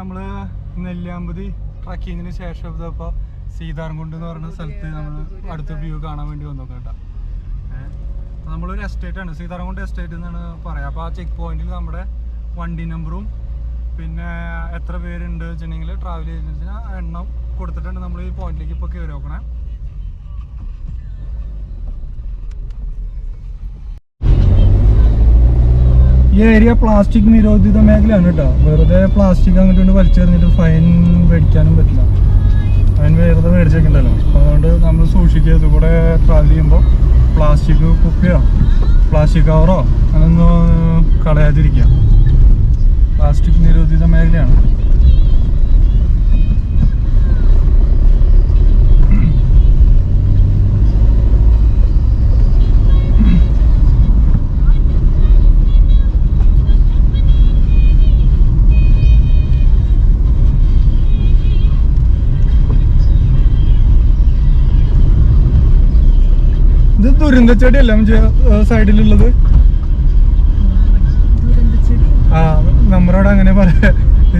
നമ്മൾ നെല്ലിയാമ്പതി ട്രക്കിങ്ങിന് ശേഷം ഇപ്പോൾ സീതാർകുണ്ട് എന്ന് പറയുന്ന സ്ഥലത്ത് നമ്മൾ അടുത്ത വ്യൂ കാണാൻ വേണ്ടി വന്നു കേട്ടോ. നമ്മളൊരു എസ്റ്റേറ്റ് ആണ്, സീതാർകുണ്ട് എസ്റ്റേറ്റ് എന്നാണ് പറയാം. അപ്പോൾ ആ ചെക്ക് പോയിന്റിൽ നമ്മുടെ വണ്ടി നമ്പറും പിന്നെ എത്ര പേരുണ്ട് വെച്ചിട്ടുണ്ടെങ്കിൽ ട്രാവൽ ഏജൻസിന് എണ്ണം കൊടുത്തിട്ടുണ്ട്. നമ്മൾ ഈ പോയിന്റിലേക്ക് ഇപ്പോൾ കയറി നോക്കണേ. ഈ ഏരിയ പ്ലാസ്റ്റിക് നിരോധിത മേഖലയാണ് കേട്ടോ. വെറുതെ പ്ലാസ്റ്റിക് അങ്ങോട്ട് വലിച്ചെറിഞ്ഞിട്ട് ഫൈൻ മേടിക്കാനും പറ്റില്ല. ഫൈൻ വെറുതെ മേടിച്ചേക്കണ്ടല്ലോ. അതുകൊണ്ട് നമ്മൾ സൂക്ഷിക്കുക. ഇത് കൂടെ ട്രാവൽ ചെയ്യുമ്പോൾ പ്ലാസ്റ്റിക് കുപ്പിയോ പ്ലാസ്റ്റിക് കവറോ അങ്ങനൊന്നും കളയാതിരിക്കുക. പ്ലാസ്റ്റിക് നിരോധിത മേഖലയാണ്. ഇത് ദുരന്തച്ചെടിയല്ല സൈഡിലുള്ളത്. ആ നമ്മുടെ അവിടെ അങ്ങനെ പറയാ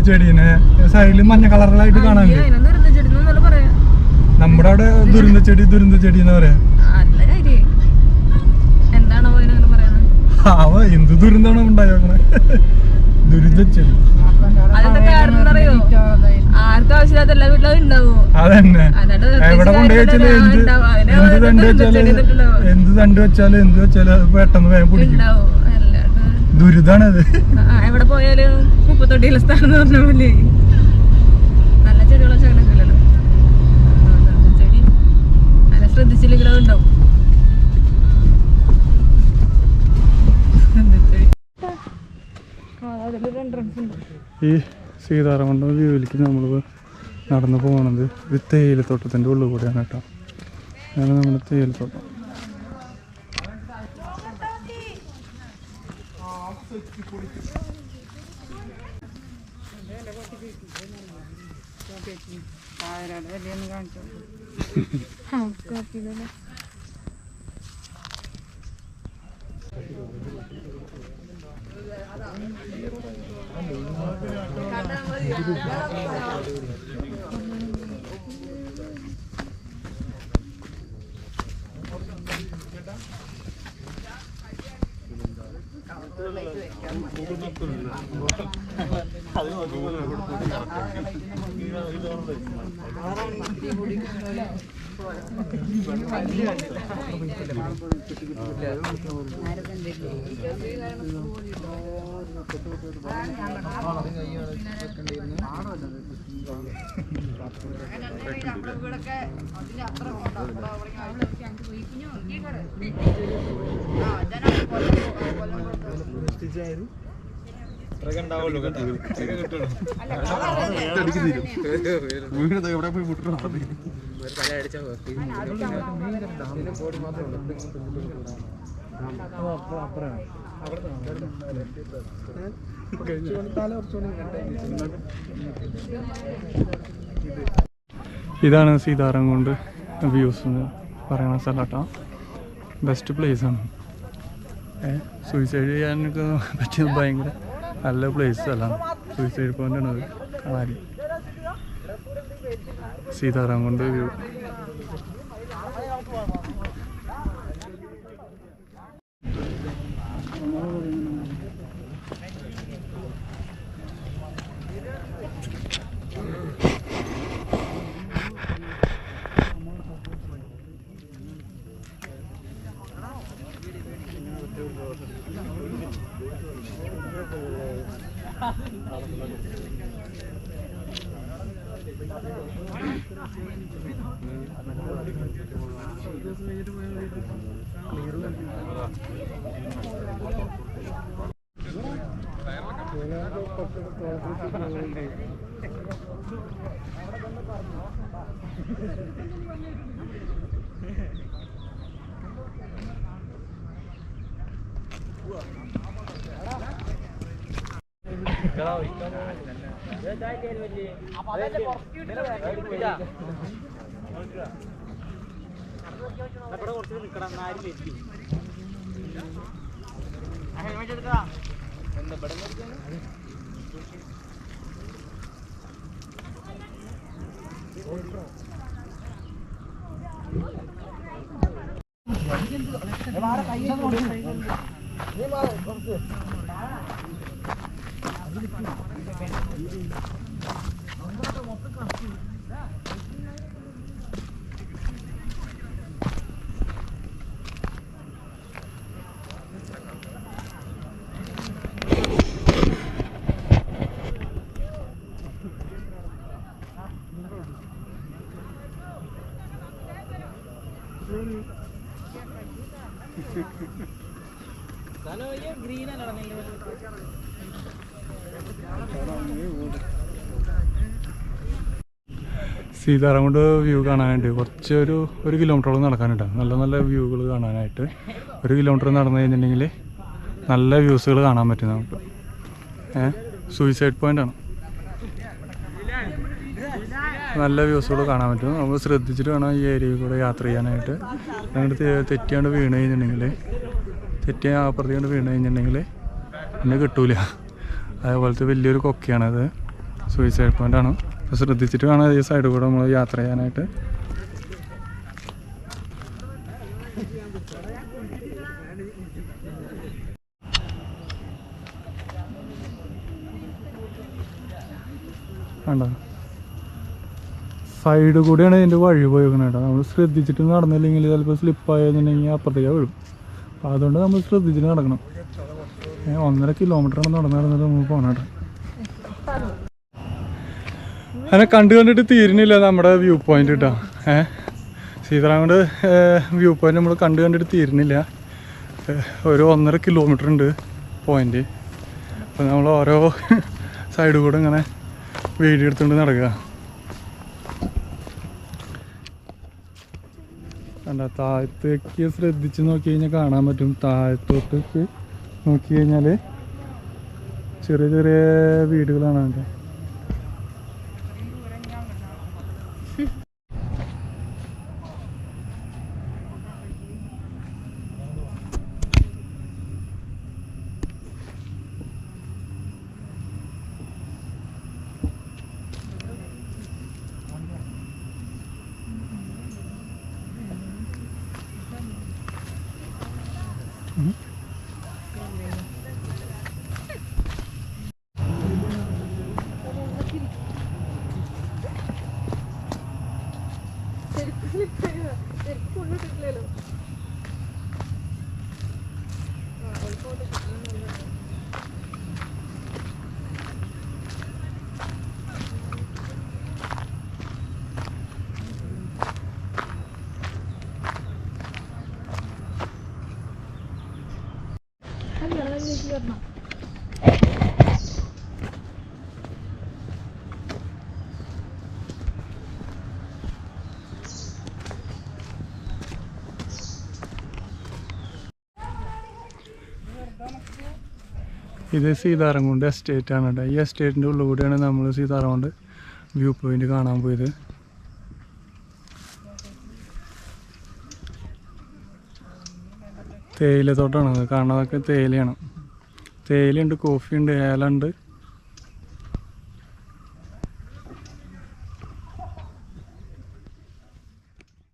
ചെടീനെ. സൈഡിൽ മഞ്ഞ കളറിലായിട്ട് കാണാനുണ്ട്. നമ്മുടെ അവിടെ ദുരന്തച്ചെടി എന്ന് പറയാ. അവ എന്ത് ദുരന്താണ് ഉണ്ടായേക്കണേ. ദുരിതച്ചെടി അതന്നെ. എവിടെ കൊണ്ടുവച്ചാല് എന്ത് തണ്ട് വെച്ചാലും എന്ത് വെച്ചാലും പെട്ടെന്ന് വേഗം പിടിക്കും. ദുരിതാണത്. എവിടെ പോയാലും കുപ്പത്തൊട്ടിയിലെ സ്ഥാനം എന്ന് പറഞ്ഞ പോലെ നല്ല ചെടികളൊക്കെ അങ്ങനെയല്ലോ. ചെടി നല്ല ശ്രദ്ധിച്ചില്ലെങ്കിലും ഉണ്ടാവും. ഈ സീതാർകുണ്ട് വ്യൂവിലേക്ക് നമ്മൾ നടന്നു പോകുന്നത് ഒരു തേയിലത്തോട്ടത്തിൻ്റെ ഉള്ളിൽ കൂടെയാണ് കേട്ടോ. അതാണ് നമ്മുടെ തേയിലത്തോട്ടം. എവിടെ പോയി മുട്ടണം. ഇതാണ് സീതാർകുണ്ട് വ്യൂസ് എന്ന് പറയുന്ന സ്ഥലം കേട്ടോ. ബെസ്റ്റ് പ്ലേസ് ആണ്. സൂയിസൈഡ് ചെയ്യാനൊക്കെ പറ്റിയത് ഭയങ്കര നല്ല പ്ലേസ് സ്ഥലമാണ്. സൂയിസൈഡ് പോയിന്റ് ആണ് അത് കാണാൻ. സീതാർകുണ്ട് വ്യൂ. സീതാരാമൻകുണ്ട് വ്യൂ കാണാനായിട്ട് കുറച്ച് ഒരു കിലോമീറ്ററോളം നടക്കാനുണ്ട്. നല്ല നല്ല വ്യൂകൾ കാണാനായിട്ട് 1 കിലോമീറ്റർ നടന്നു കഴിഞ്ഞിട്ടുണ്ടെങ്കിൽ നല്ല വ്യൂസുകൾ കാണാൻ പറ്റും നമുക്ക്. സൂയിസൈഡ് പോയിൻ്റാണ്. നല്ല വ്യൂസുകൾ കാണാൻ പറ്റും. നമ്മൾ ശ്രദ്ധിച്ചിട്ട് വേണം ഈ ഏരിയയിൽ കൂടെ യാത്ര ചെയ്യാനായിട്ട്. അങ്ങോട്ട് തെറ്റിയാണ്ട് വീണ് കഴിഞ്ഞിട്ടുണ്ടെങ്കിൽ അപ്പുറത്തേക്ക് വീണ് കഴിഞ്ഞിട്ടുണ്ടെങ്കിൽ പിന്നെ കിട്ടൂല. അതേപോലത്തെ വലിയൊരു കൊക്കയാണത്. സൂയിസൈഡ് പോയിൻ്റാണ്. അപ്പോൾ ശ്രദ്ധിച്ചിട്ട് വേണം ഈ സൈഡിൽ കൂടെ നമ്മൾ യാത്ര ചെയ്യാനായിട്ട്. വേണ്ട സൈഡ് കൂടെയാണ് ഇതിൻ്റെ വഴി പോയിരിക്കുന്നത് കേട്ടോ. നമ്മൾ ശ്രദ്ധിച്ചിട്ട് നടന്നില്ലെങ്കിൽ ചിലപ്പോൾ സ്ലിപ്പായെന്നുണ്ടെങ്കിൽ അപ്പുറത്തേക്ക് വീഴും. അപ്പോൾ അതുകൊണ്ട് നമ്മൾ ശ്രദ്ധിച്ചിട്ട് നടക്കണം. 1.5 കിലോമീറ്ററാണ് നടന്നിട്ട് നമ്മൾ പോകണം കേട്ടോ. അങ്ങനെ കണ്ടിട്ട് തീരുന്നില്ല നമ്മുടെ വ്യൂ പോയിന്റ് കേട്ടോ. സീതാരാമൻകുണ്ട് വ്യൂ പോയിന്റ് നമ്മൾ കണ്ടിട്ട് തീരുന്നില്ല. ഒരു 1.5 കിലോമീറ്റർ ഉണ്ട് പോയിന്റ്. അപ്പോൾ നമ്മൾ ഓരോ സൈഡ് കൂടെ ഇങ്ങനെ വീഡിയോ എടുത്തുകൊണ്ട് നടക്കുക. കണ്ട താഴത്തേക്ക് ശ്രദ്ധിച്ച് നോക്കി കഴിഞ്ഞാൽ കാണാൻ പറ്റും. താഴത്തോട്ടേക്ക് നോക്കി കഴിഞ്ഞാൽ ചെറിയ ചെറിയ വീടുകളാണ് കേട്ടോ. ഇത് സീതാരാമൻകുണ്ട് എസ്റ്റേറ്റ് ആണ് കേട്ടോ. ഈ എസ്റ്റേറ്റിൻ്റെ ഉള്ളിൽ കൂടെയാണ് നമ്മൾ സീതാരാമൻകുണ്ട് വ്യൂ പോയിന്റ് കാണാൻ പോയത്. തേയിലത്തോട്ടമാണ് കാണുന്നതൊക്കെ. തേയിലയാണ്. തേയിലയുണ്ട്, കോഫിയുണ്ട്, ഏലമുണ്ട്,